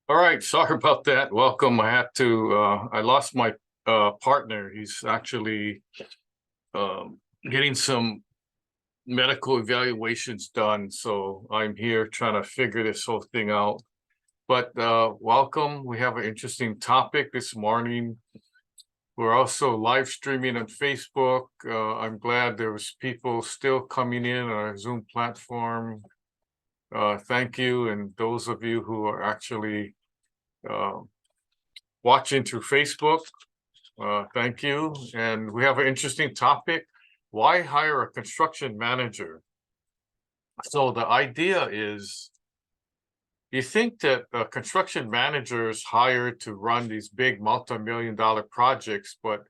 All right, sorry about that. Welcome. I lost my partner. He's actually getting some medical evaluations done. So I'm here trying to figure this whole thing out. But welcome. We have an interesting topic this morning. We're also live streaming on Facebook. I'm glad there was people still coming in on our Zoom platform. Thank you. And those of you who are actually uh, watching through Facebook. Thank you. And we have an interesting topic. Why hire a construction manager? So the idea is you think that construction managers hired to run these big multi-million-dollar projects, but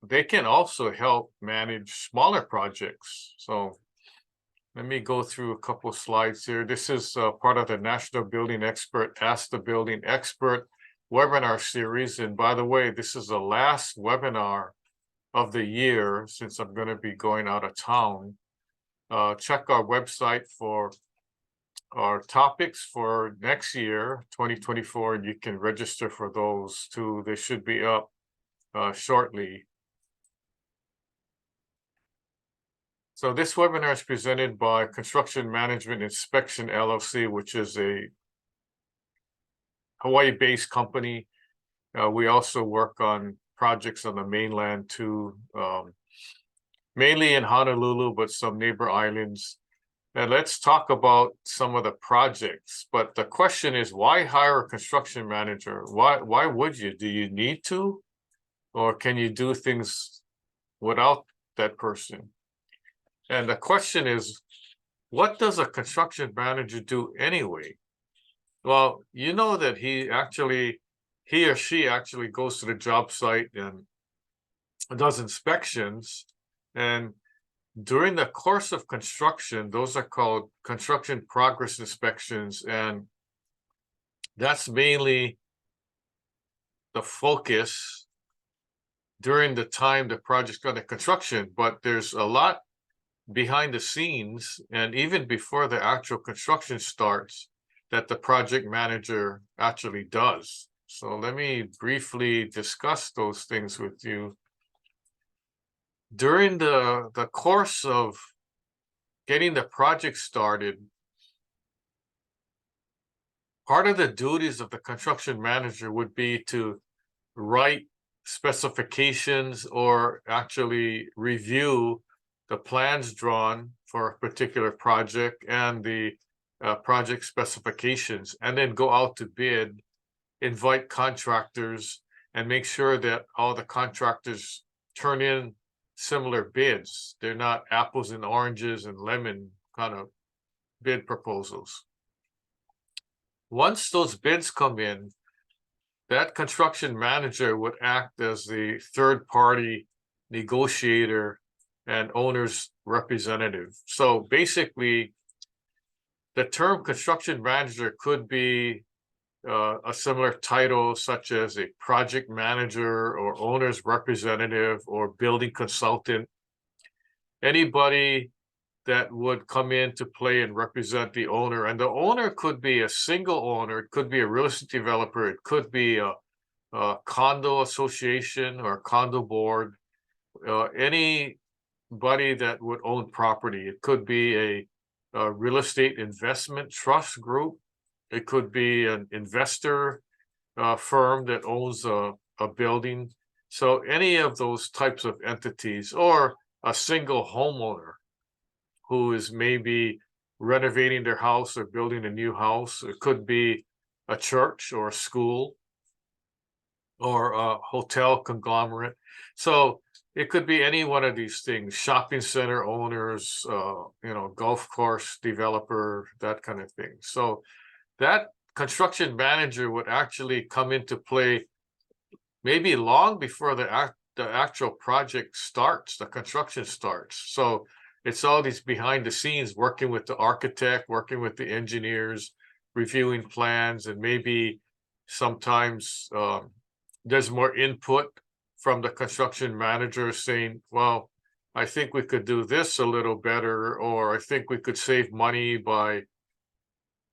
they can also help manage smaller projects. So let me go through a couple of slides here. This is part of the National Building Expert Ask the Building Expert webinar series. And by the way, this is the last webinar of the year since I'm going to be going out of town. Check our website for our topics for next year, 2024, and you can register for those too. They should be up shortly. So this webinar is presented by Construction Management Inspection LLC, which is a Hawaii-based company. We also work on projects on the mainland too, mainly in Honolulu, but some neighbor islands. And let's talk about some of the projects. But the question is, why hire a construction manager? Why would you? Do you need to? Or can you do things without that person? And the question is, what does a construction manager do anyway? Well, you know that he or she actually goes to the job site and does inspections. And during the course of construction, those are called construction progress inspections. And that's mainly the focus during the time the project's under construction. But there's a lot behind the scenes and even before the actual construction starts that the project manager actually does. So let me briefly discuss those things with you. During the course of getting the project started, part of the duties of the construction manager would be to write specifications or actually review the plans drawn for a particular project and the project specifications, and then go out to bid, invite contractors, and make sure that all the contractors turn in similar bids. They're not apples and oranges and lemon kind of bid proposals. Once those bids come in, that construction manager would act as the third party negotiator and owner's representative. So basically, the term construction manager could be a similar title, such as a project manager or owner's representative or building consultant. Anybody that would come in to play and represent the owner. And the owner could be a single owner, it could be a real estate developer, it could be a condo association or a condo board, anybody that would own property. It could be a real estate investment trust group. It could be an investor firm that owns a building. So any of those types of entities, or a single homeowner who is maybe renovating their house or building a new house. It could be a church or a school or a hotel conglomerate. So it could be any one of these things: shopping center owners, golf course developer, that kind of thing. So that construction manager would actually come into play maybe long before the actual project starts, the construction starts. So it's all these behind the scenes, working with the architect, working with the engineers, reviewing plans, and maybe sometimes there's more input from the construction manager saying, well, I think we could do this a little better, or I think we could save money by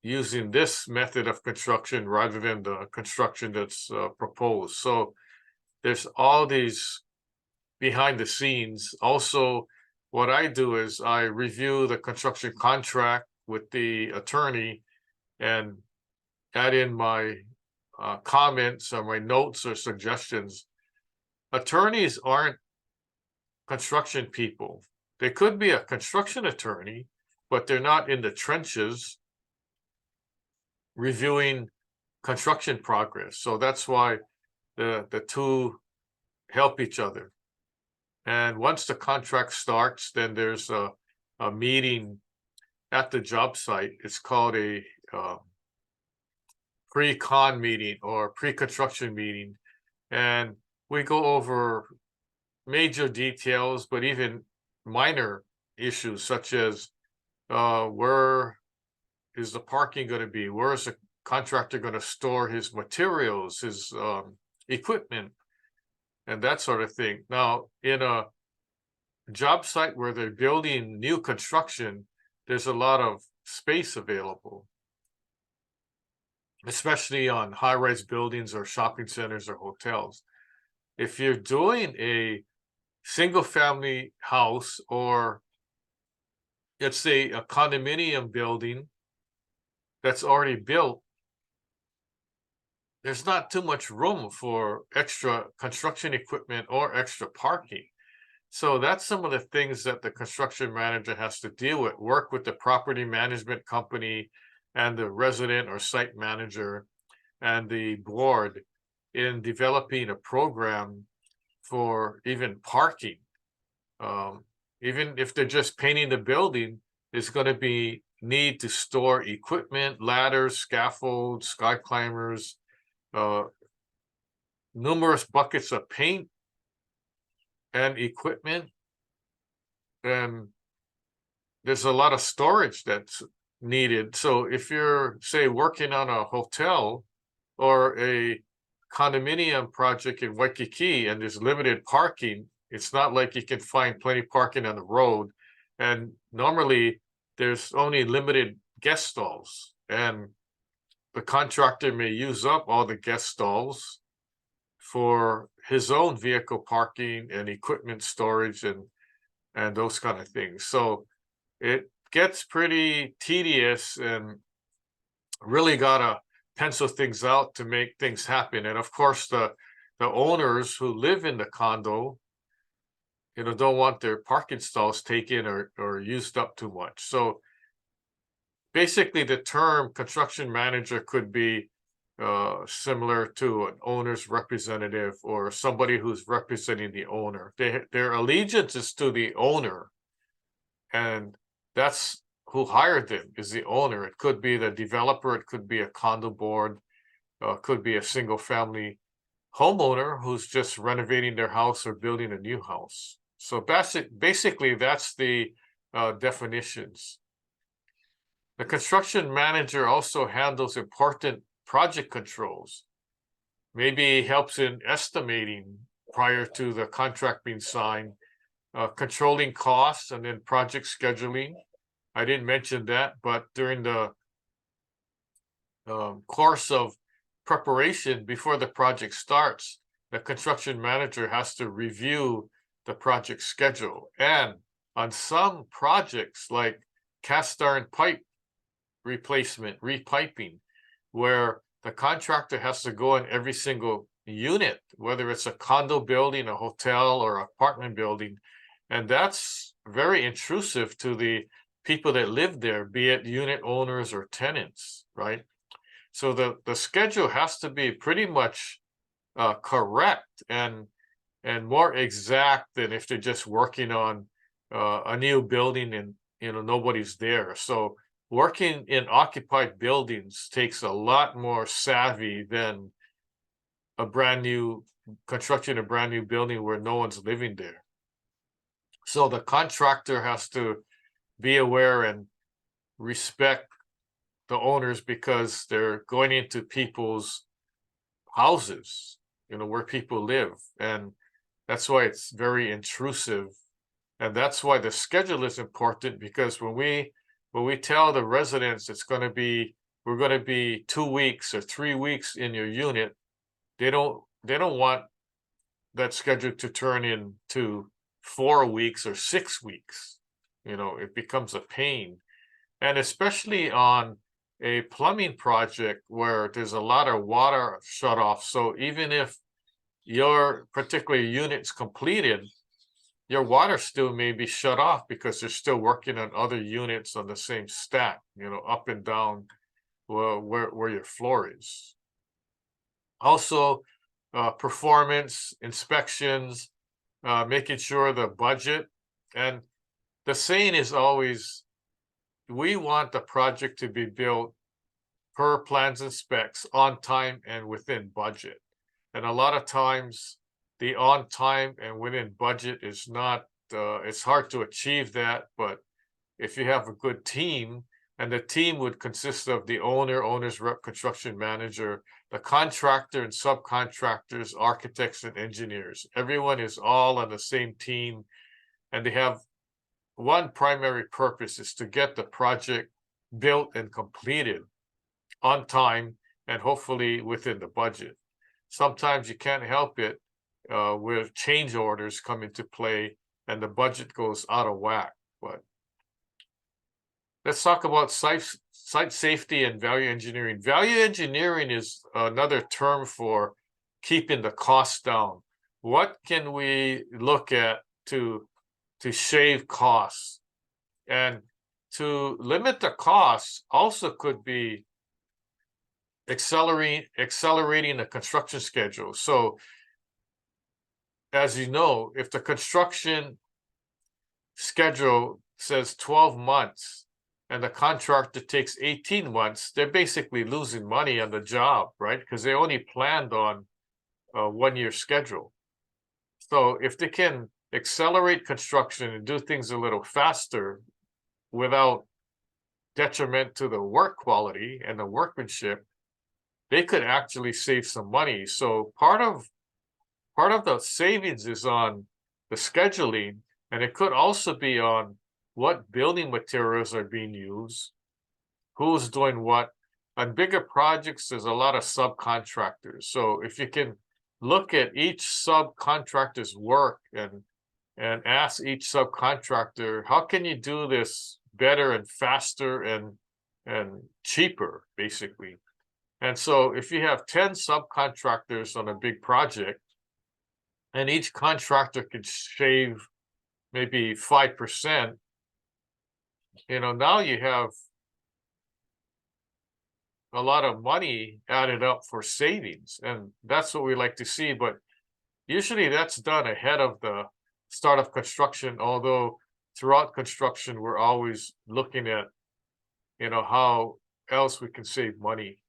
using this method of construction rather than the construction that's proposed. So there's all these behind the scenes. Also, what I do is I review the construction contract with the attorney and add in my comments or my notes or suggestions. Attorneys aren't construction people. They could be a construction attorney, but they're not in the trenches reviewing construction progress. So that's why the two help each other. And once the contract starts, then there's a meeting at the job site. It's called a pre-con meeting or pre-construction meeting. And we go over major details, but even minor issues such as where is the parking going to be? Where is the contractor going to store his materials, his equipment, and that sort of thing. Now, in a job site where they're building new construction, there's a lot of space available, especially on high-rise buildings or shopping centers or hotels. If you're doing a single-family house, or let's say a condominium building that's already built, there's not too much room for extra construction equipment or extra parking. So that's some of the things that the construction manager has to deal with, work with the property management company and the resident or site manager and the board in developing a program for even parking. Even if they're just painting the building, there's going to be need to store equipment, ladders, scaffolds, sky climbers, numerous buckets of paint and equipment. And there's a lot of storage that's needed. So if you're, say, working on a hotel or a condominium project in Waikiki and there's limited parking, it's not like you can find plenty of parking on the road. And normally there's only limited guest stalls, and the contractor may use up all the guest stalls for his own vehicle parking and equipment storage and those kind of things. So it gets pretty tedious, and really gotta pencil things out to make things happen. And of course, the owners who live in the condo, don't want their parking stalls taken or used up too much. So basically, the term construction manager could be similar to an owner's representative or somebody who's representing the owner. Their allegiance is to the owner, and that's who hired them, is the owner. It could be the developer, it could be a condo board, could be a single family homeowner who's just renovating their house or building a new house. So basically that's the definitions. The construction manager also handles important project controls. Maybe helps in estimating prior to the contract being signed, controlling costs, and then project scheduling. I didn't mention that, but during the course of preparation before the project starts, the construction manager has to review the project schedule. And on some projects like cast iron pipe replacement, repiping, where the contractor has to go in every single unit, whether it's a condo building, a hotel, or apartment building, and that's very intrusive to the people that live there, be it unit owners or tenants, right? So the schedule has to be pretty much correct and more exact than if they're just working on a new building and nobody's there. So working in occupied buildings takes a lot more savvy than constructing a brand new building where no one's living there. So the contractor has to be aware and respect the owners, because they're going into people's houses, where people live. And that's why it's very intrusive. And that's why the schedule is important, because when we tell the residents it's going to be we're going to be 2 weeks or 3 weeks in your unit, they don't want that schedule to turn into 4 weeks or 6 weeks. It becomes a pain. And especially on a plumbing project where there's a lot of water shut off. So even if your particular unit's completed, your water still may be shut off because they're still working on other units on the same stack, up and down where your floor is. Also, performance inspections, making sure the budget, and the saying is always, we want the project to be built per plans and specs, on time and within budget. And a lot of times the on time and within budget is not, it's hard to achieve that. But if you have a good team, and the team would consist of the owner's rep, construction manager, the contractor and subcontractors, architects and engineers, everyone is all on the same team, and they have one primary purpose, is to get the project built and completed on time and hopefully within the budget. Sometimes you can't help it where change orders come into play and the budget goes out of whack. But let's talk about site safety and value engineering. Value engineering is another term for keeping the costs down. What can we look at to shave costs? And to limit the costs also could be accelerating the construction schedule. So as you know, if the construction schedule says 12 months and the contractor takes 18 months, they're basically losing money on the job, right? Because they only planned on a 1-year schedule. So if they can accelerate construction and do things a little faster without detriment to the work quality and the workmanship, they could actually save some money. So part of the savings is on the scheduling, and it could also be on what building materials are being used, who's doing what. On bigger projects, there's a lot of subcontractors. So if you can look at each subcontractor's work and ask each subcontractor, how can you do this better and faster and cheaper, basically? And so if you have 10 subcontractors on a big project, and each contractor could shave maybe 5%, now you have a lot of money added up for savings. And that's what we like to see. But usually that's done ahead of the start of construction, although throughout construction, we're always looking at, how else we can save money.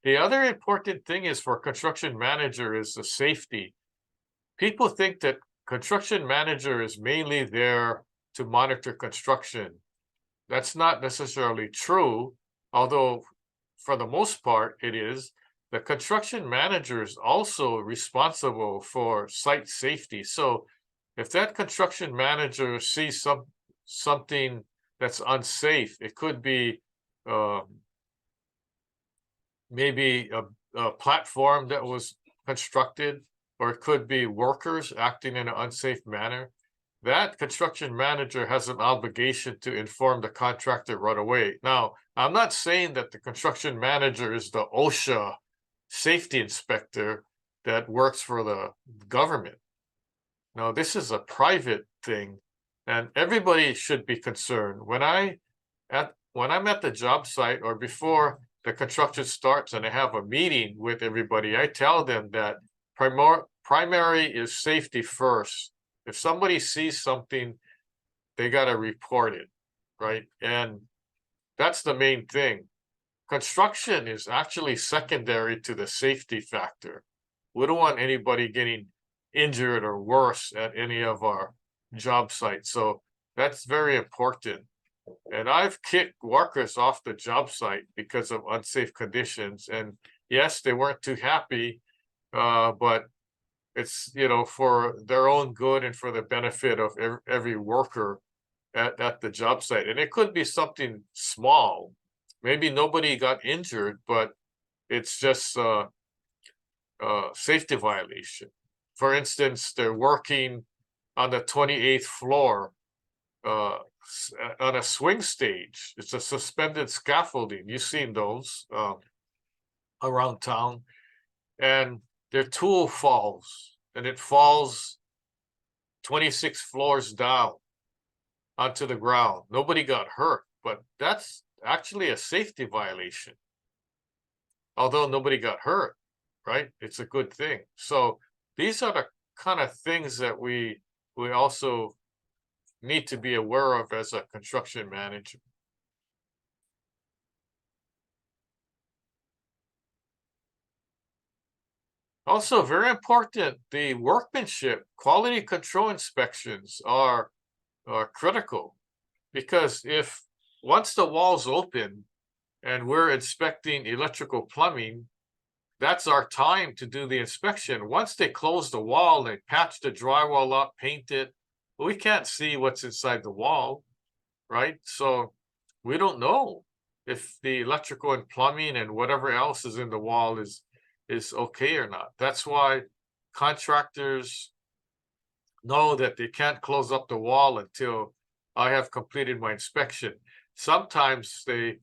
The other important thing is for construction manager is the safety. People think that construction manager is mainly there to monitor construction. That's not necessarily true, although for the most part it is. The construction manager is also responsible for site safety. So if that construction manager sees something that's unsafe, it could be maybe a platform that was constructed, or it could be workers acting in an unsafe manner. That construction manager has an obligation to inform the contractor right away. Now, I'm not saying that the construction manager is the OSHA safety inspector that works for the government. No, this is a private thing, and everybody should be concerned. When I'm at the job site or before the construction starts and I have a meeting with everybody, I tell them that primary is safety first. If somebody sees something, they got to report it, right? And that's the main thing. Construction is actually secondary to the safety factor. We don't want anybody getting injured or worse at any of our job sites. So that's very important. And I've kicked workers off the job site because of unsafe conditions. And yes, they weren't too happy, but it's, for their own good and for the benefit of every worker at the job site. And it could be something small, maybe nobody got injured, but it's just a safety violation. For instance, they're working on the 28th floor on a swing stage. It's a suspended scaffolding. You've seen those around town, and their tool falls, and it falls 26 floors down onto the ground. Nobody got hurt, but that's actually a safety violation. Although nobody got hurt, right? It's a good thing. So these are the kind of things that we also need to be aware of as a construction manager. Also, very important, the workmanship, quality control inspections are critical, because if once the wall's open and we're inspecting electrical plumbing, that's our time to do the inspection. Once they close the wall, they patch the drywall up, paint it, we can't see what's inside the wall, right? So we don't know if the electrical and plumbing and whatever else is in the wall is okay or not. That's why contractors know that they can't close up the wall until I have completed my inspection. Sometimes they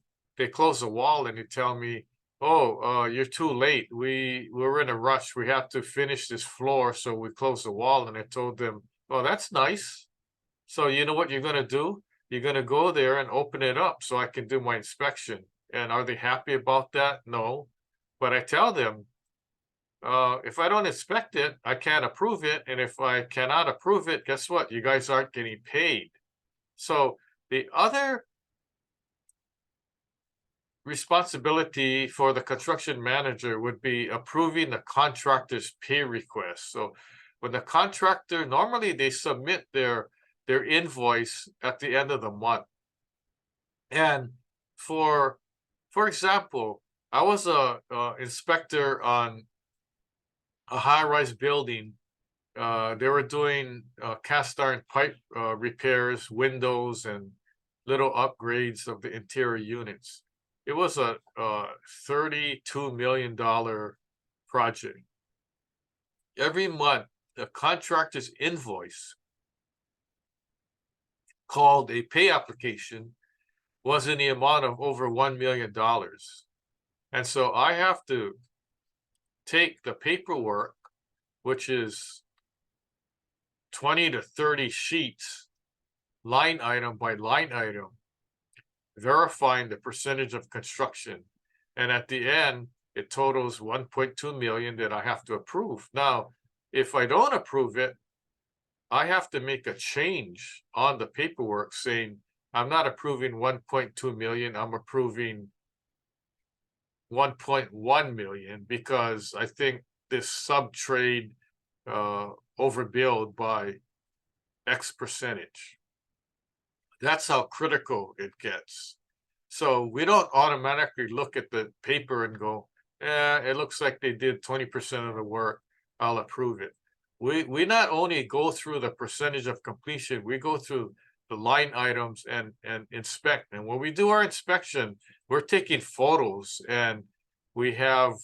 close the wall and they tell me, "Oh, you're too late. We're in a rush. We have to finish this floor, so we close the wall." And I told them, "Oh, that's nice. So you know what you're gonna do? You're gonna go there and open it up so I can do my inspection." And are they happy about that? No. But I tell them, if I don't inspect it, I can't approve it. And if I cannot approve it, guess what? You guys aren't getting paid. So the other responsibility for the construction manager would be approving the contractor's pay request. So when the contractor, normally they submit their invoice at the end of the month. And for example, I was a inspector on a high-rise building. They were doing cast iron pipe repairs, windows, and little upgrades of the interior units. It was a $32 million project. Every month, the contractor's invoice, called a pay application, was in the amount of over $1 million. And so I have to take the paperwork, which is 20 to 30 sheets, line item by line item, verifying the percentage of construction. And at the end, it totals 1.2 million that I have to approve. Now, if I don't approve it, I have to make a change on the paperwork saying, I'm not approving 1.2 million, I'm approving 1.1 million, because I think this sub-trade overbilled by X percentage. That's how critical it gets. So we don't automatically look at the paper and go, it looks like they did 20% of the work, I'll approve it. We not only go through the percentage of completion, we go through the line items and inspect. And when we do our inspection, we're taking photos, and we have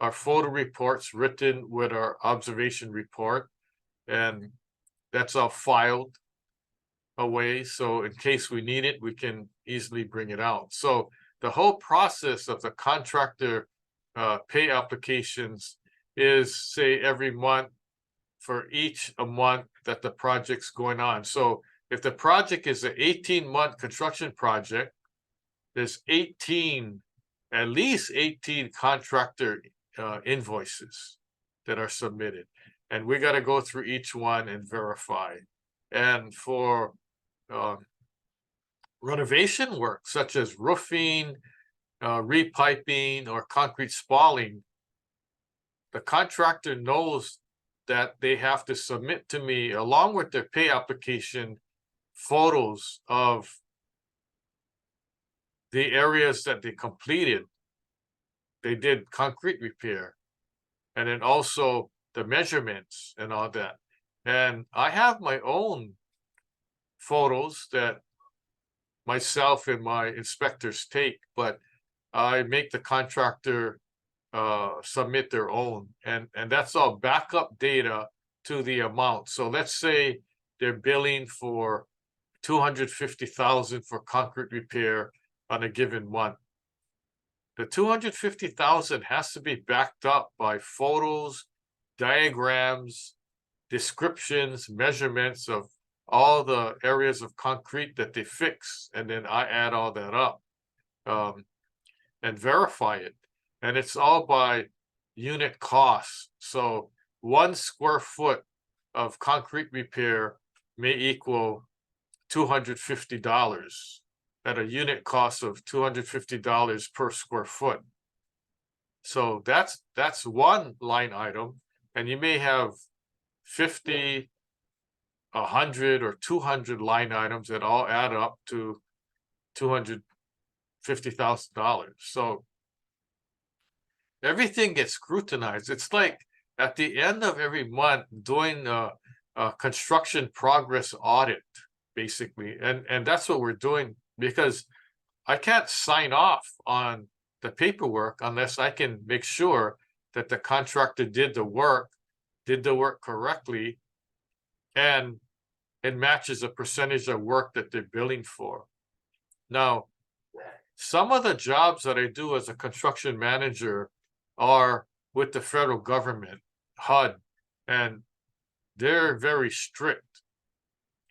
our photo reports written with our observation report, and that's all filed away. So in case we need it, we can easily bring it out. So the whole process of the contractor pay applications is, say, every month for each a month that the project's going on. So if the project is an 18-month construction project, there's at least 18 contractor invoices that are submitted. And we got to go through each one and verify. And for renovation work, such as roofing, repiping, or concrete spalling, the contractor knows that they have to submit to me, along with their pay application, photos of the areas that they completed. They did concrete repair, and then also the measurements and all that. And I have my own photos that myself and my inspectors take, but I make the contractor submit their own, and that's all backup data to the amount. So let's say they're billing for 250,000 for concrete repair on a given month. The 250,000 has to be backed up by photos, diagrams, descriptions, measurements of all the areas of concrete that they fix, and then I add all that up um, and verify it. And it's all by unit cost. So 1 square foot of concrete repair may equal $250 at a unit cost of $250 per square foot. So that's one line item, and you may have 50, 100, or 200 line items that all add up to $250,000. So everything gets scrutinized. It's like at the end of every month doing a construction progress audit, basically, and that's what we're doing, because I can't sign off on the paperwork unless I can make sure that the contractor did the work correctly, and it matches a percentage of work that they're billing for. Now, some of the jobs that I do as a construction manager are with the federal government, HUD, and they're very strict.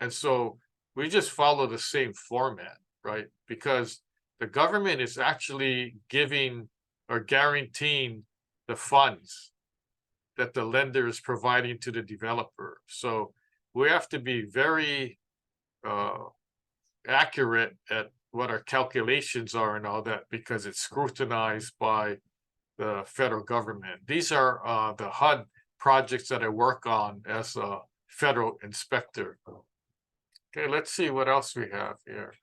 And so we just follow the same format, right? Because the government is actually giving or guaranteeing the funds that the lender is providing to the developer. So we have to be very accurate at what our calculations are and all that, because it's scrutinized by the federal government. These are the HUD projects that I work on as a federal inspector. Okay, let's see what else we have here.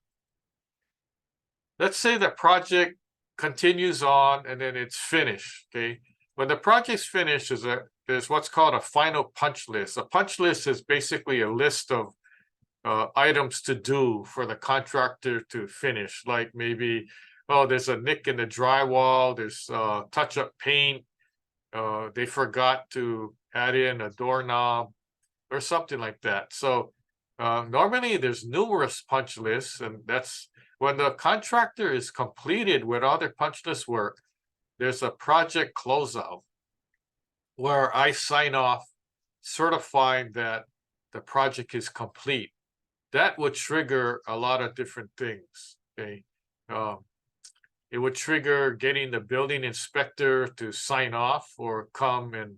Let's say the project continues on and then it's finished. Okay, when the project's finished, there's what's called a final punch list. A punch list is basically a list of items to do for the contractor to finish. Like maybe, oh, there's a nick in the drywall, there's touch-up paint, they forgot to add in a doorknob or something like that. So normally there's numerous punch lists, and that's when the contractor is completed with all their punch list work, there's a project closeout where I sign off certifying that the project is complete. That would trigger a lot of different things. Okay. It would trigger getting the building inspector to sign off or come and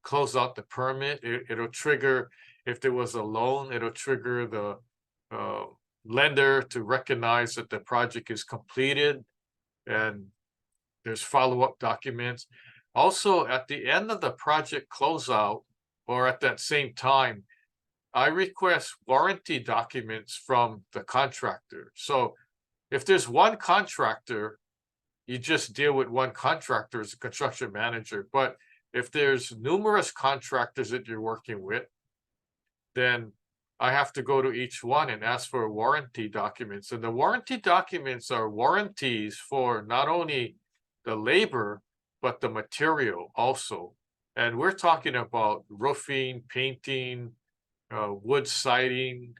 close out the permit. It'll trigger, if there was a loan, it'll trigger the lender to recognize that the project is completed, and there's follow-up documents. Also, at the end of the project closeout, or at that same time, I request warranty documents from the contractor. So if there's one contractor, you just deal with one contractor as a construction manager. But if there's numerous contractors that you're working with, then I have to go to each one and ask for warranty documents. And the warranty documents are warranties for not only the labor, but the material also. And we're talking about roofing, painting, wood siding,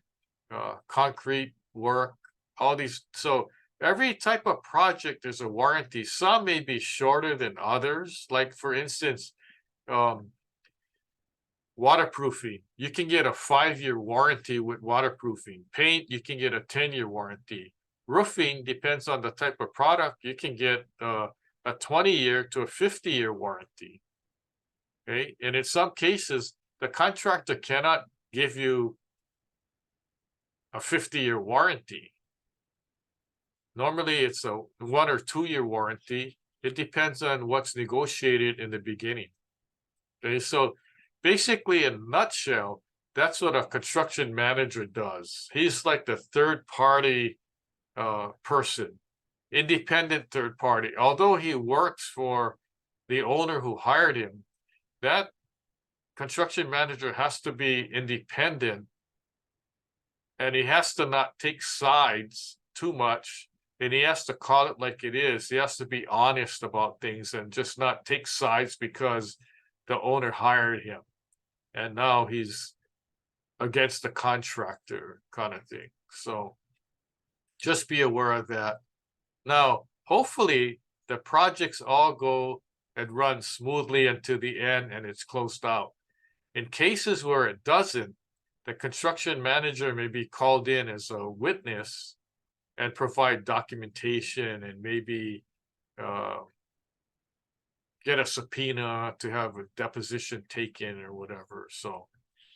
concrete work, all these. So every type of project, there's a warranty. Some may be shorter than others. Like for instance, waterproofing. You can get a 5-year warranty with waterproofing. Paint, you can get a 10-year warranty. Roofing depends on the type of product. You can get a 20-year to a 50-year warranty. Okay, and in some cases, the contractor cannot give you a 50-year warranty. Normally, it's a 1 or 2-year warranty. It depends on what's negotiated in the beginning. Okay, so basically, in a nutshell, that's what a construction manager does. He's like the third-party person, independent third party. Although he works for the owner who hired him, that construction manager has to be independent, and he has to not take sides too much and he has to call it like it is. He has to be honest about things and just not take sides because the owner hired him. And now he's against the contractor kind of thing. So just be aware of that. Now, hopefully the projects all go and run smoothly until the end and it's closed out. In cases where it doesn't, the construction manager may be called in as a witness and provide documentation and maybe get a subpoena to have a deposition taken or whatever. So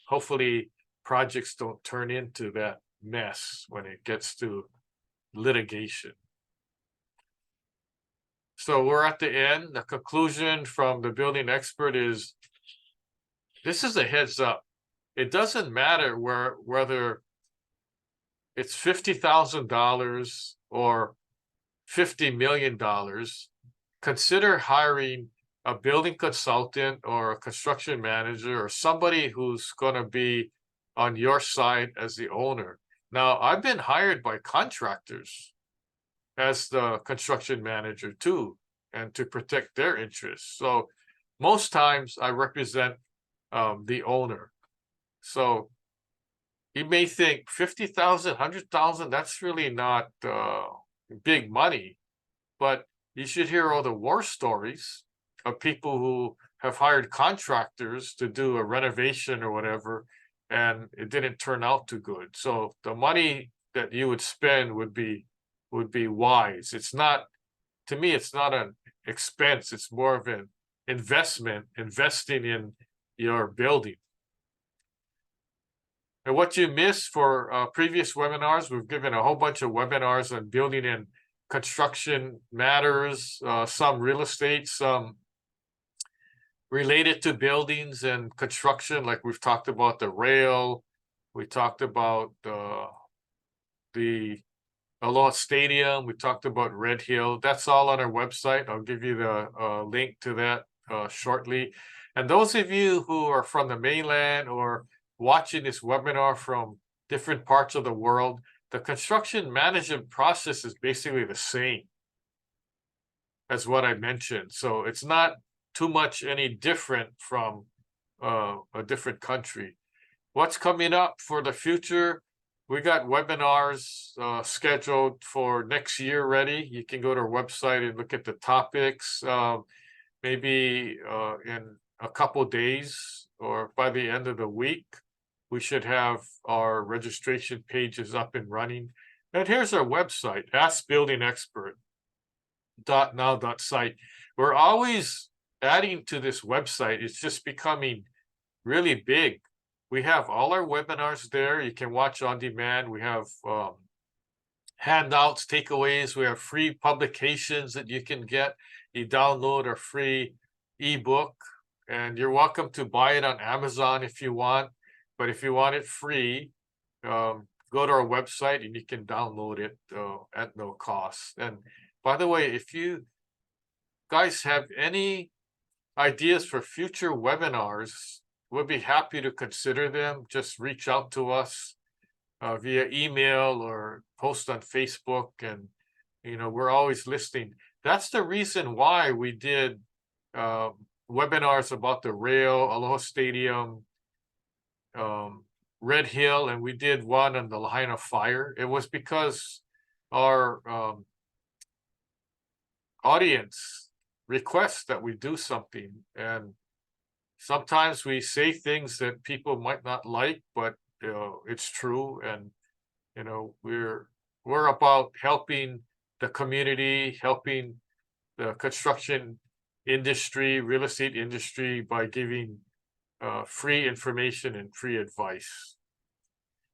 hopefully projects don't turn into that mess when it gets to litigation. So we're at the end. The conclusion from the building expert is this is a heads up. It doesn't matter whether it's $50,000 or $50 million. Consider hiring a building consultant or a construction manager or somebody who's going to be on your side as the owner. Now, I've been hired by contractors as the construction manager too, and to protect their interests. So most times I represent the owner. So you may think 50,000, 100,000, that's really not big money, but you should hear all the war stories of people who have hired contractors to do a renovation or whatever, and it didn't turn out too good. So the money that you would spend would be wise. It's not, to me, it's not an expense. It's more of an investment, investing in your building. And what you missed for previous webinars, we've given a whole bunch of webinars on building and construction matters, some real estate, some related to buildings and construction, like we've talked about the rail, we talked about the Aloha Stadium, we talked about Red Hill. That's all on our website. I'll give you the link to that shortly. And those of you who are from the mainland or watching this webinar from different parts of the world, the construction management process is basically the same as what I mentioned. So it's not too much any different from a different country. What's coming up for the future? We got webinars scheduled for next year already. You can go to our website and look at the topics. Maybe in a couple days or by the end of the week, we should have our registration pages up and running. And here's our website, askbuildingexpert.now.site. We're always adding to this website. It's just becoming really big. We have all our webinars there. You can watch on demand. We have handouts, takeaways. We have free publications that you can get. You download our free ebook, and you're welcome to buy it on Amazon if you want. But if you want it free, go to our website and you can download it at no cost. And by the way, if you guys have any ideas for future webinars, we'll be happy to consider them. Just reach out to us via email or post on Facebook, and we're always listening. That's the reason why we did webinars about the rail, Aloha Stadium, Red Hill, and we did one on the Lahaina fire. It was because our audience requests that we do something, and sometimes we say things that people might not like, but it's true. And we're about helping the community, helping the construction industry, real estate industry, by giving free information and free advice.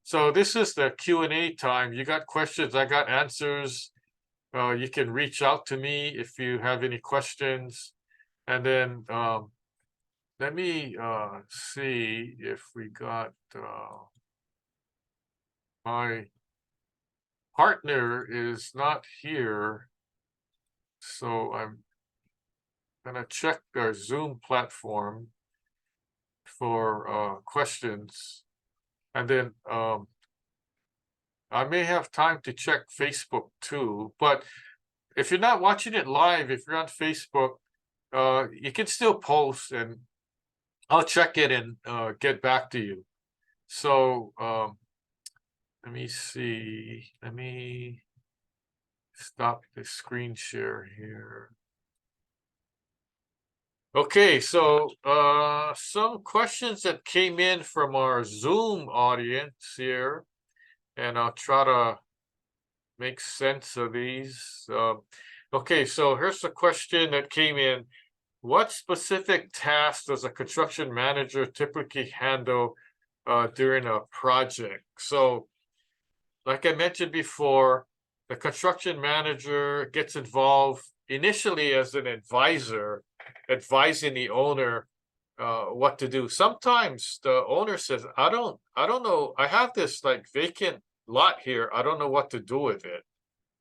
So this is the Q&A time. You got questions, I got answers. You can reach out to me if you have any questions. And then let me see if we got my partner is not here. So I'm gonna check our Zoom platform for questions. And then I may have time to check Facebook too, but if you're not watching it live, if you're on Facebook, you can still post and I'll check it and get back to you. So let me see. Let me stop the screen share here. Okay, so some questions that came in from our Zoom audience here, and I'll try to make sense of these. Okay, so here's the question that came in. What specific tasks does a construction manager typically handle during a project? So, like I mentioned before, the construction manager gets involved initially as an advisor, advising the owner what to do. Sometimes the owner says, I don't know, I have this like vacant lot here, I don't know what to do with it.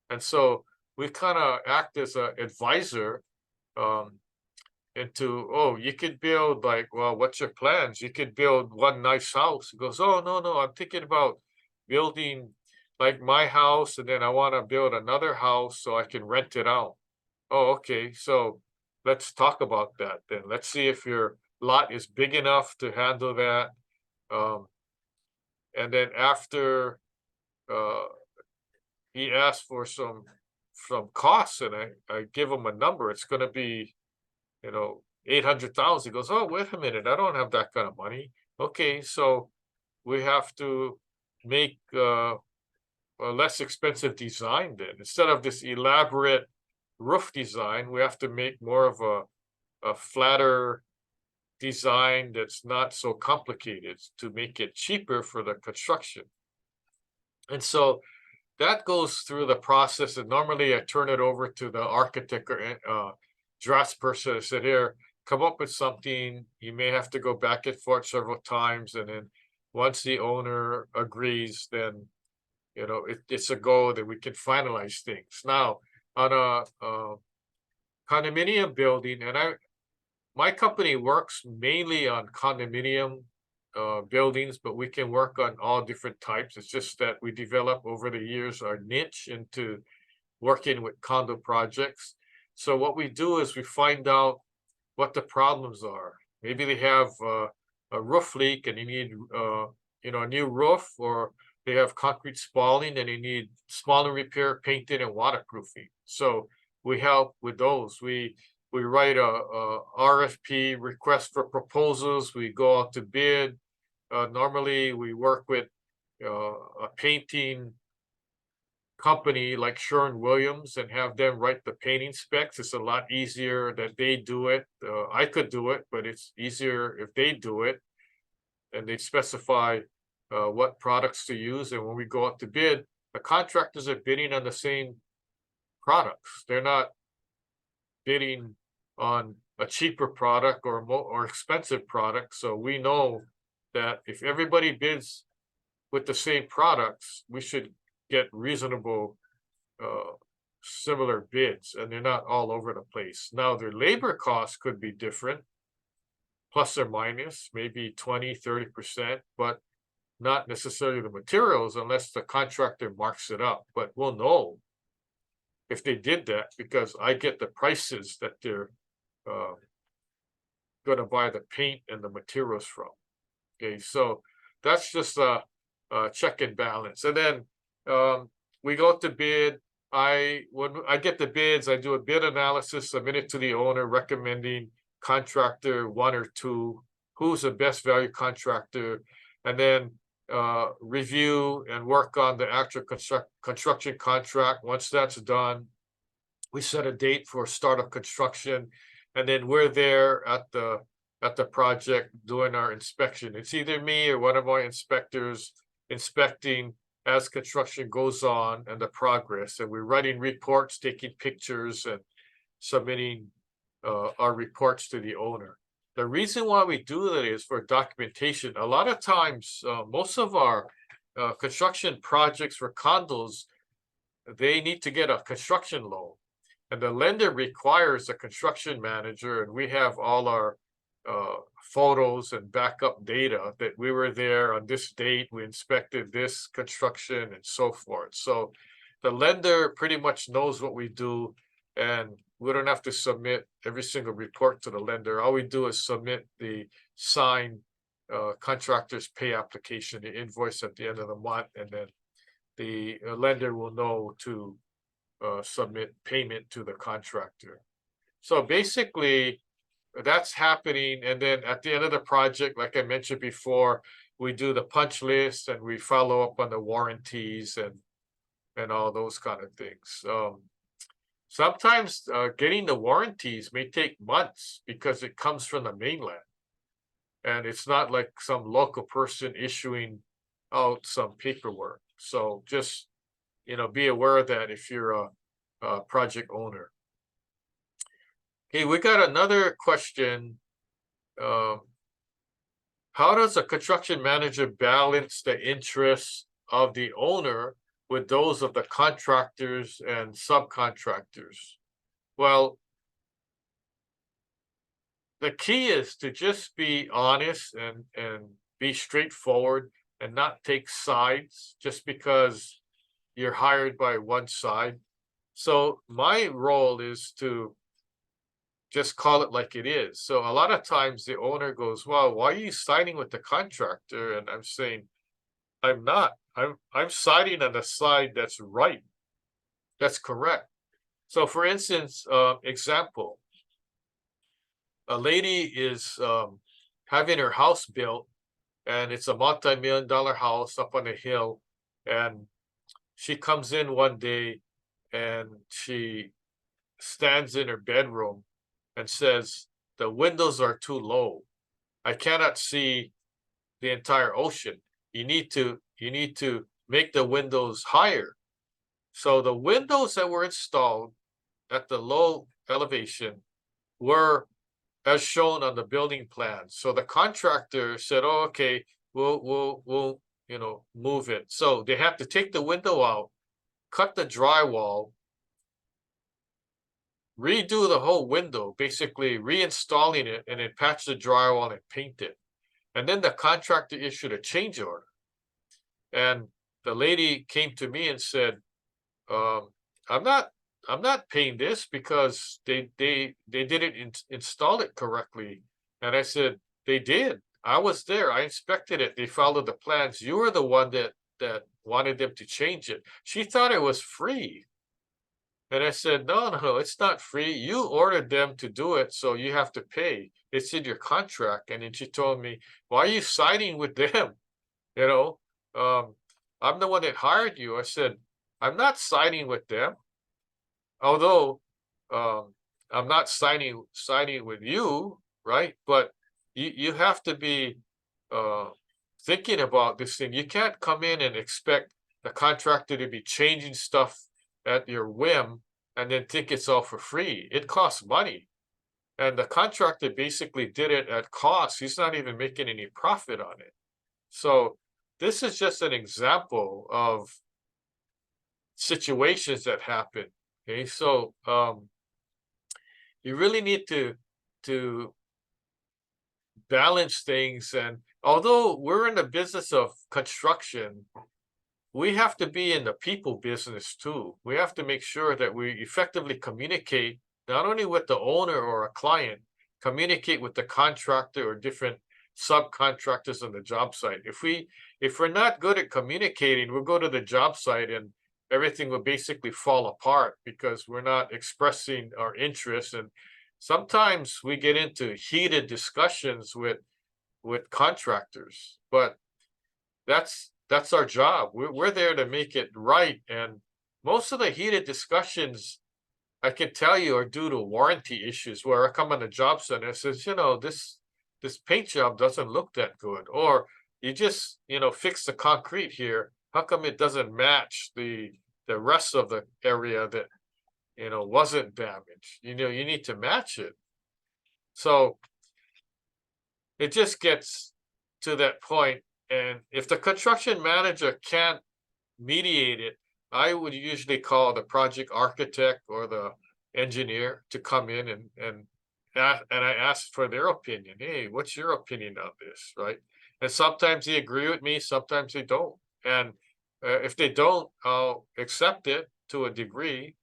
And so we kind of act as an advisor into, oh, you could build like, well, what's your plans? You could build one nice house. He goes, oh, no, I'm thinking about building like my house, and then I want to build another house so I can rent it out. Oh, okay. So let's talk about that then. Let's see if your lot is big enough to handle that. And then after uh, he asked for some costs, and I give him a number. It's going to be, 800,000. He goes, oh, wait a minute, I don't have that kind of money. Okay, so we have to make a less expensive design then. Instead of this elaborate roof design, we have to make more of a flatter design that's not so complicated to make it cheaper for the construction. And so that goes through the process, and normally I turn it over to the architect or drafts person. I said, here, come up with something. You may have to go back and forth several times, and then once the owner agrees, then it's a go that we can finalize things. Now, on a condominium building, and my company works mainly on condominium buildings, but we can work on all different types. It's just that we develop over the years our niche into working with condo projects. So what we do is we find out what the problems are. Maybe they have a roof leak and you need a new roof, or they have concrete spalling and they need spalling repair, painting, and waterproofing. So we help with those. We write a RFP, request for proposals. We go out to bid. Normally, we work with a painting company like Sherwin-Williams and have them write the painting specs. It's a lot easier that they do it. I could do it, but it's easier if they do it. And they specify what products to use. And when we go out to bid, the contractors are bidding on the same products. They're not bidding on a cheaper product or more expensive product. So we know that if everybody bids with the same products, we should get reasonable similar bids, and they're not all over the place. Now their labor costs could be different, plus or minus, maybe 20-30%, but not necessarily the materials unless the contractor marks it up. But we'll know if they did that because I get the prices that they're going to buy the paint and the materials from. Okay, so that's just a check and balance. And then we go to bid. When I get the bids, I do a bid analysis, submit it to the owner, recommending contractor 1 or 2, who's the best value contractor, and then review and work on the actual construction contract. Once that's done, we set a date for start of construction, and then we're there at the project doing our inspection. It's either me or one of my inspectors inspecting as construction goes on and the progress, and we're writing reports, taking pictures, and submitting our reports to the owner. The reason why we do that is for documentation. A lot of times, most of our construction projects for condos, they need to get a construction loan, and the lender requires a construction manager, and we have all our photos and backup data that we were there on this date, we inspected this construction and so forth. So the lender pretty much knows what we do, and we don't have to submit every single report to the lender. All we do is submit the signed contractor's pay application, the invoice at the end of the month, and then the lender will know to submit payment to the contractor. So basically, that's happening. And then at the end of the project, like I mentioned before, we do the punch list and we follow up on the warranties and all those kind of things. Sometimes getting the warranties may take months because it comes from the mainland. And it's not like some local person issuing out some paperwork. So just, be aware of that if you're a project owner. Okay, we got another question. How does a construction manager balance the interests of the owner with those of the contractors and subcontractors? Well, the key is to just be honest and be straightforward and not take sides just because you're hired by one side. So my role is to just call it like it is. So a lot of times the owner goes, well, why are you siding with the contractor? And I'm saying, I'm not. I'm siding on the side that's right. That's correct. So for instance, example, a lady is having her house built, and it's a multi-million-dollar house up on a hill, and she comes in one day and she stands in her bedroom and says, the windows are too low. I cannot see the entire ocean. You need to make the windows higher. So the windows that were installed at the low elevation were as shown on the building plan. So the contractor said, oh, okay, we'll move it. So they have to take the window out, cut the drywall, redo the whole window, basically reinstalling it, and then patch the drywall and paint it. And then the contractor issued a change order. And the lady came to me and said, I'm not paying this because they didn't install it correctly. And I said, they did. I was there. I inspected it. They followed the plans. You were the one that wanted them to change it. She thought it was free. And I said, no, it's not free. You ordered them to do it, so you have to pay. It's in your contract. And then she told me, why are you siding with them? I'm the one that hired you. I said, I'm not siding with them. Although I'm not siding with you, right? But you have to be thinking about this thing. You can't come in and expect the contractor to be changing stuff at your whim and then think it's all for free. It costs money. And the contractor basically did it at cost. He's not even making any profit on it. So this is just an example of situations that happen. Okay, so you really need to balance things. And although we're in the business of construction, we have to be in the people business too. We have to make sure that we effectively communicate not only with the owner or a client, communicate with the contractor or different subcontractors on the job site. If we're not good at communicating, we'll go to the job site and everything will basically fall apart because we're not expressing our interest. And sometimes we get into heated discussions with contractors, but that's our job. We're there to make it right. And most of the heated discussions, I can tell you, are due to warranty issues where I come on the job site and it says, this paint job doesn't look that good, or you just, fix the concrete here. How come it doesn't match the rest of the area that, wasn't damaged? You need to match it. So it just gets to that point. And if the construction manager can't mediate it, I would usually call the project architect or the engineer to come in and I ask for their opinion. Hey, what's your opinion on this, right? And sometimes they agree with me, sometimes they don't. And if they don't, I'll accept it to a degree.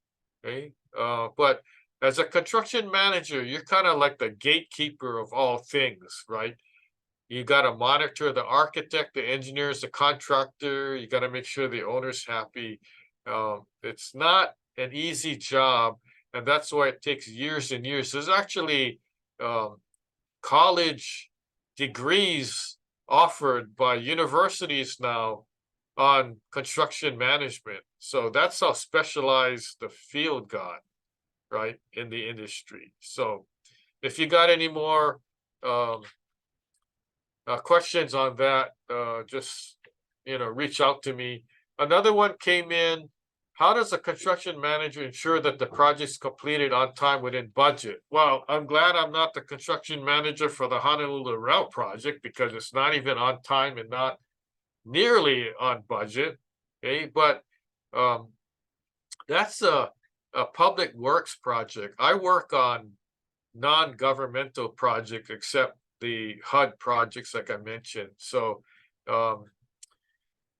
Okay. But as a construction manager, you're kind of like the gatekeeper of all things, right? You got to monitor the architect, the engineers, the contractor. You got to make sure the owner's happy. It's not an easy job, and that's why it takes years and years. There's actually um, college degrees offered by universities now on construction management. So that's how specialized the field got, right, in the industry. So if you got any more um, questions on that, just, reach out to me. Another one came in. How does a construction manager ensure that the project's completed on time within budget? Well, I'm glad I'm not the construction manager for the Honolulu Route project because it's not even on time and not nearly on budget. Okay, but that's a public works project. I work on non-governmental projects except the HUD projects, like I mentioned. So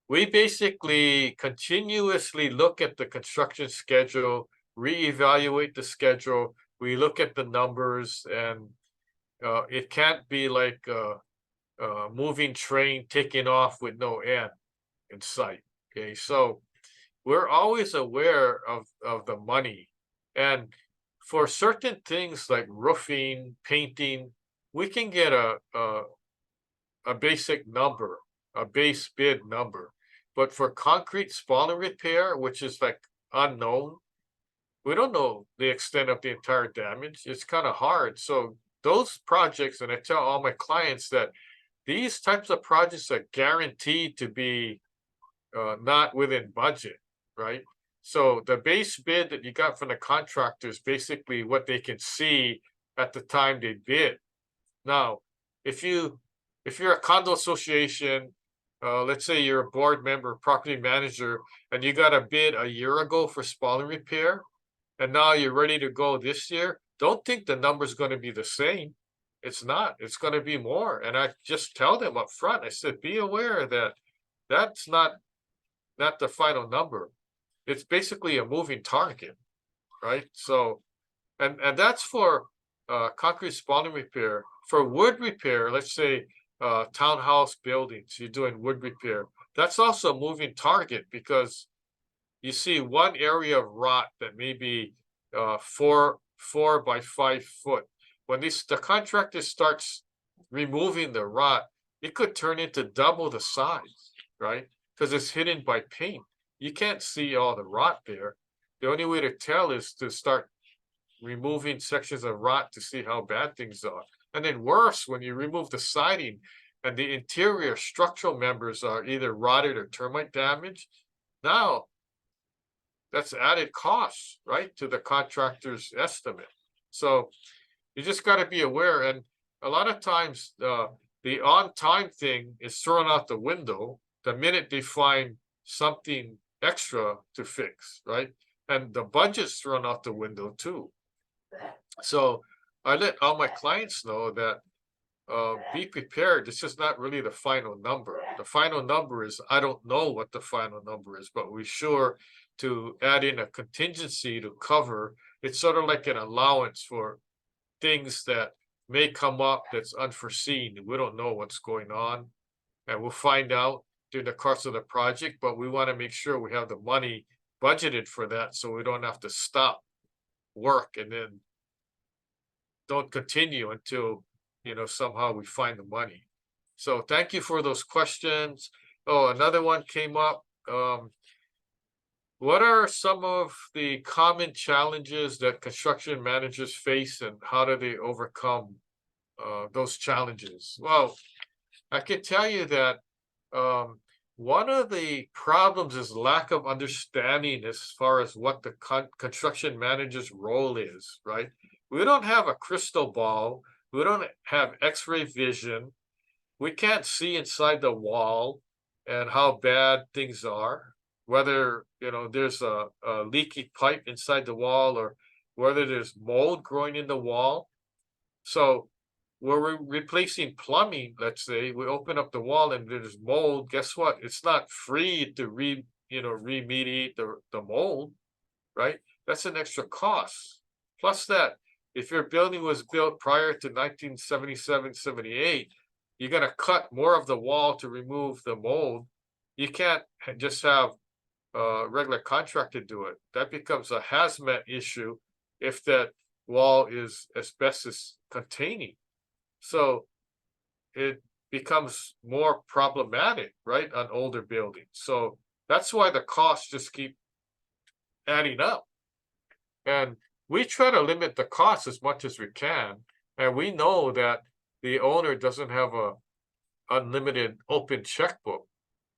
we basically continuously look at the construction schedule, reevaluate the schedule. We look at the numbers, and it can't be like a moving train taking off with no end in sight. Okay, so we're always aware of the money, and for certain things like roofing, painting, we can get a basic number, a base bid number. But for concrete spalling repair, which is like unknown, we don't know the extent of the entire damage. It's kind of hard. So those projects, and I tell all my clients that these types of projects are guaranteed to be not within budget, right? So the base bid that you got from the contractor is basically what they can see at the time they bid. Now, if you're a condo association, let's say you're a board member, property manager, and you got a bid a year ago for spalling repair, and now you're ready to go this year, don't think the number's going to be the same. It's not. It's going to be more. And I just tell them up front. I said, be aware that that's not the final number. It's basically a moving target, right? So, and that's for concrete spalling repair. For wood repair, let's say townhouse buildings, you're doing wood repair. That's also a moving target because you see one area of rot that may be 4 by 5 foot. When the contractor starts removing the rot, it could turn into double the size, right? Because it's hidden by paint. You can't see all the rot there. The only way to tell is to start removing sections of rot to see how bad things are. And then worse, when you remove the siding and the interior structural members are either rotted or termite damaged, now that's added costs, right, to the contractor's estimate. So you just got to be aware. And a lot of times the on-time thing is thrown out the window the minute they find something extra to fix, right? And the budget's thrown out the window too. So I let all my clients know that be prepared. This is not really the final number. The final number is, I don't know what the final number is, but we're sure to add in a contingency to cover. It's sort of like an allowance for things that may come up that's unforeseen. We don't know what's going on, and we'll find out during the course of the project, but we want to make sure we have the money budgeted for that so we don't have to stop work and then don't continue until somehow we find the money. So thank you for those questions. Oh, another one came up. What are some of the common challenges that construction managers face, and how do they overcome those challenges? Well, I can tell you that one of the problems is lack of understanding as far as what the construction manager's role is, right? We don't have a crystal ball. We don't have X-ray vision. We can't see inside the wall and how bad things are, whether there's a leaky pipe inside the wall or whether there's mold growing in the wall. So where we're replacing plumbing, let's say, we open up the wall and there's mold, guess what? It's not free to remediate the mold, right? That's an extra cost. Plus that, if your building was built prior to 1977, 78, you're gonna cut more of the wall to remove the mold. You can't just have a regular contractor do it. That becomes a hazmat issue if that wall is asbestos containing. So it becomes more problematic, right, on older buildings. So that's why the costs just keep adding up. And we try to limit the costs as much as we can. And we know that the owner doesn't have a unlimited open checkbook.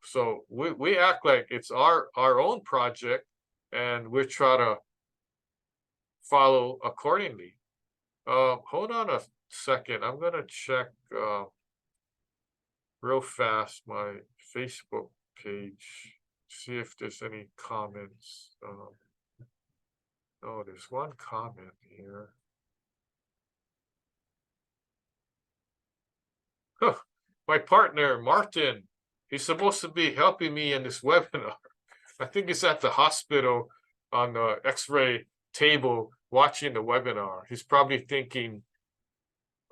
So we act like it's our own project, and we try to follow accordingly. Hold on a second. I'm gonna check real fast my Facebook page, see if there's any comments. Oh, there's one comment here. Huh, my partner, Martin, he's supposed to be helping me in this webinar. I think he's at the hospital on the X-ray table watching the webinar. He's probably thinking,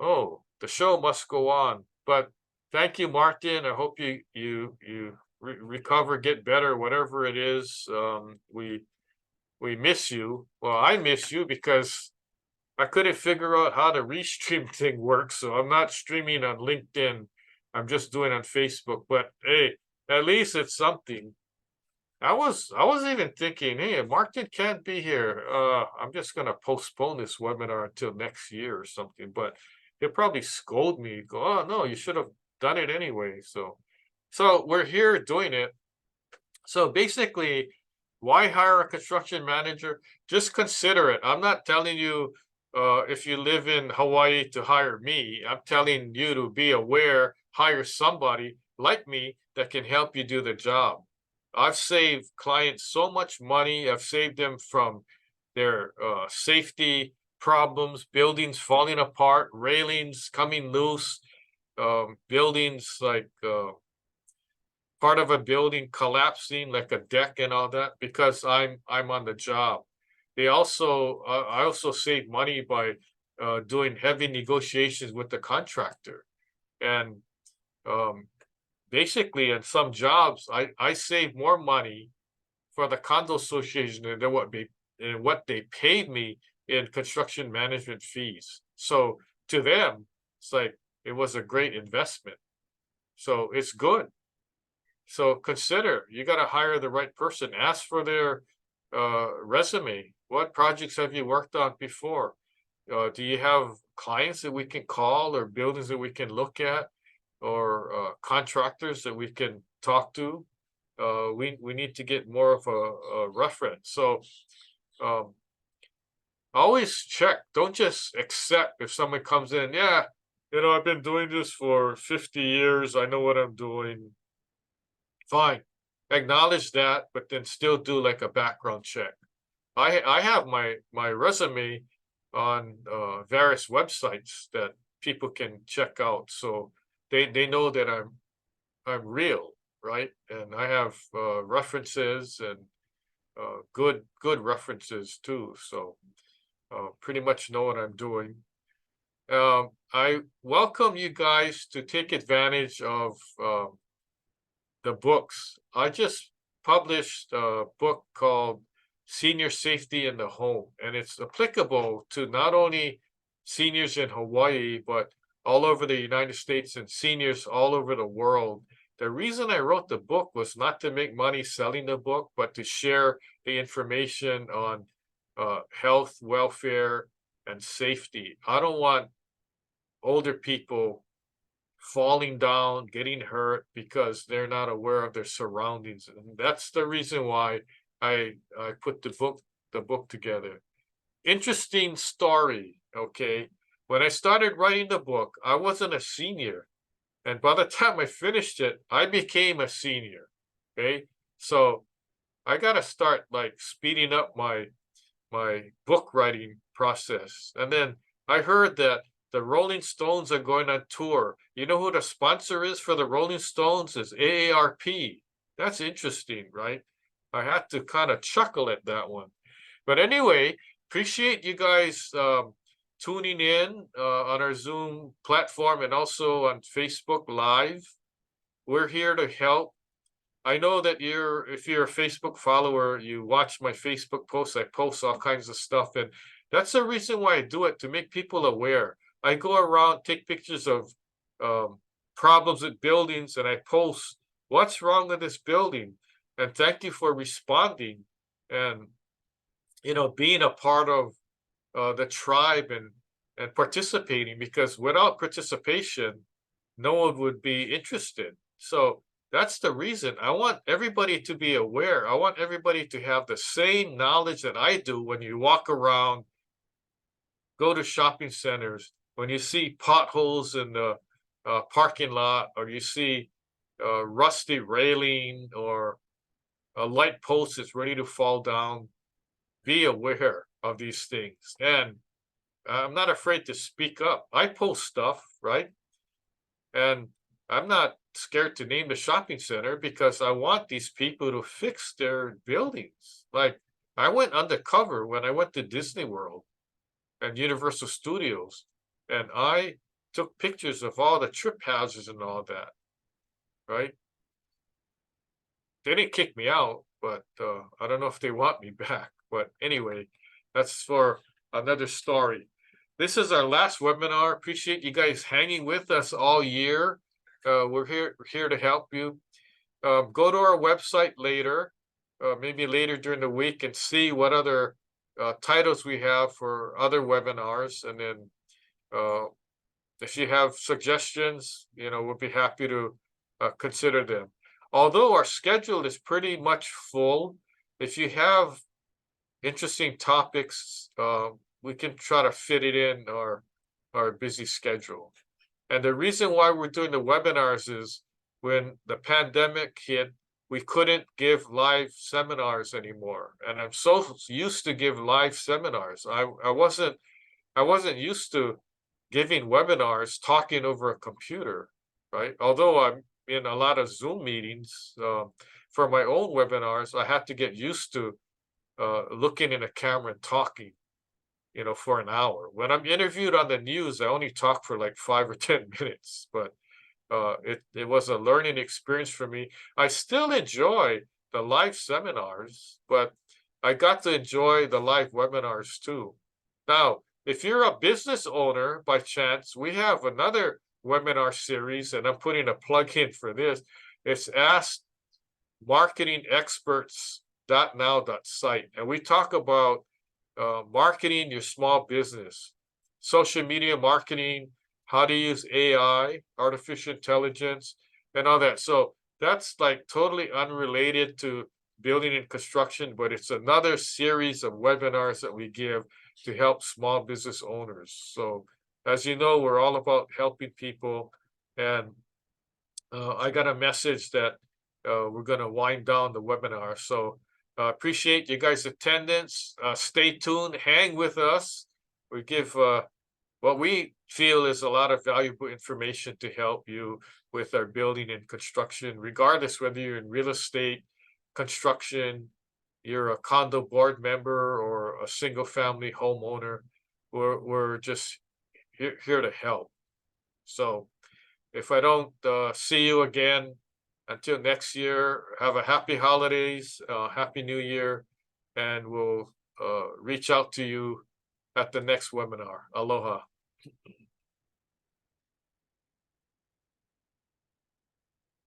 oh, the show must go on. But thank you, Martin. I hope you recover, get better, whatever it is. We miss you. Well, I miss you because I couldn't figure out how the restream thing works, so I'm not streaming on LinkedIn. I'm just doing on Facebook. But hey, at least it's something. I was even thinking, hey, Martin can't be here. I'm just gonna postpone this webinar until next year or something. But he'll probably scold me. Go, oh no, you should have done it anyway. So we're here doing it. So basically, why hire a construction manager? Just consider it. I'm not telling you if you live in Hawaii to hire me. I'm telling you to be aware, hire somebody like me that can help you do the job. I've saved clients so much money. I've saved them from their safety problems, buildings falling apart, railings coming loose, buildings like part of a building collapsing, like a deck and all that, because I'm on the job. They also I also save money by doing heavy negotiations with the contractor, and basically in some jobs I save more money for the condo association than what they paid me in construction management fees. So to them, it's like it was a great investment. So it's good. So consider, you got to hire the right person. Ask for their resume. What projects have you worked on before? Do you have clients that we can call, or buildings that we can look at, or contractors that we can talk to? We need to get more of a reference. So always check. Don't just accept if someone comes in. Yeah, I've been doing this for 50 years. I know what I'm doing. Fine, acknowledge that, but then still do like a background check. I have my resume on various websites that people can check out, so they know that I'm real, right? And I have references, and good references too. So pretty much know what I'm doing. I welcome you guys to take advantage of the books. I just published a book called Senior Safety in the Home, and it's applicable to not only seniors in Hawaii, but all over the United States and seniors all over the world. The reason I wrote the book was not to make money selling the book, but to share the information on health, welfare, and safety. I don't want older people falling down, getting hurt because they're not aware of their surroundings. And that's the reason why I put the book together. Interesting story, okay? When I started writing the book, I wasn't a senior. And by the time I finished it, I became a senior, okay? So I got to start like speeding up my book writing process. And then I heard that the Rolling Stones are going on tour. You know who the sponsor is for the Rolling Stones? Is AARP. That's interesting, right? I had to kind of chuckle at that one. But anyway, appreciate you guys tuning in on our Zoom platform and also on Facebook Live. We're here to help. I know that if you're a Facebook follower, you watch my Facebook posts. I post all kinds of stuff, and that's the reason why I do it, to make people aware. I go around, take pictures of problems with buildings, and I post what's wrong with this building. And thank you for responding and being a part of the tribe and participating, because without participation, no one would be interested. So that's the reason. I want everybody to be aware. I want everybody to have the same knowledge that I do. When you walk around, go to shopping centers, when you see potholes in the parking lot, or you see rusty railing or a light post that's ready to fall down, be aware of these things. And I'm not afraid to speak up. I post stuff, right? And I'm not scared to name the shopping center, because I want these people to fix their buildings. Like, I went undercover when I went to Disney World and Universal Studios, and I took pictures of all the trip hazards and all that, right? They didn't kick me out, but I don't know if they want me back. But anyway, that's for another story. This is our last webinar. Appreciate you guys hanging with us all year. We're here to help you. Go to our website later, maybe later during the week, and see what other titles we have for other webinars. And then if you have suggestions, we'll be happy to consider them. Although our schedule is pretty much full, if you have interesting topics, we can try to fit it in our busy schedule. And the reason why we're doing the webinars is, when the pandemic hit, we couldn't give live seminars anymore. And I'm so used to give live seminars. I wasn't used to giving webinars, talking over a computer, right? Although I'm in a lot of Zoom meetings for my own webinars, I had to get used to looking in a camera and talking, for an hour. When I'm interviewed on the news, I only talk for like 5 or 10 minutes, but it was a learning experience for me. I still enjoy the live seminars, but I got to enjoy the live webinars too. Now, if you're a business owner by chance, we have another webinar series, and I'm putting a plug in for this. It's Ask Marketing Experts.now.site, and we talk about marketing your small business, social media marketing, how to use AI, artificial intelligence, and all that. So that's like totally unrelated to building and construction, but it's another series of webinars that we give to help small business owners. So as you know, we're all about helping people. And I got a message that we're going to wind down the webinar. So appreciate you guys' attendance. Stay tuned, hang with us. We give what we feel is a lot of valuable information to help you with our building and construction, regardless whether you're in real estate, construction, you're a condo board member, or a single family homeowner. We're just here to help. So if I don't see you again until next year, have a happy holidays, happy new year, and we'll reach out to you at the next webinar. Aloha.